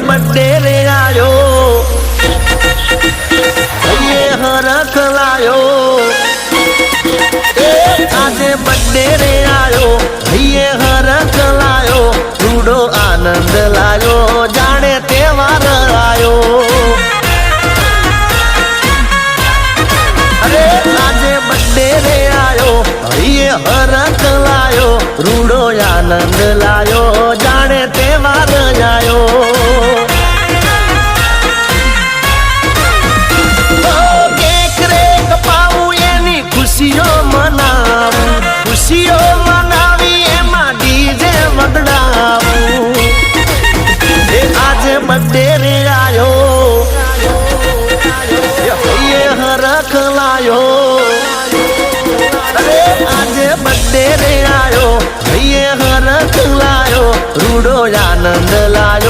birthday रे आयो ये हरख लायो आज बर्थडे रे आयो ये हरख लायो रूडो आनंद लायो जाने तहेवार आयो अरे आज बर्थडे रे आयो ये हरख लायो रूडो आनंद लायो जाने तहेवार आयो केक रे कपाऊ एनी खुशियों मनावी एमा डीजे वगड़ावू आज बर्थडे रे आयो ये हरख लायो अरे आज बर्थडे रे आयो ये हरख लायो रूडो आनंद लायो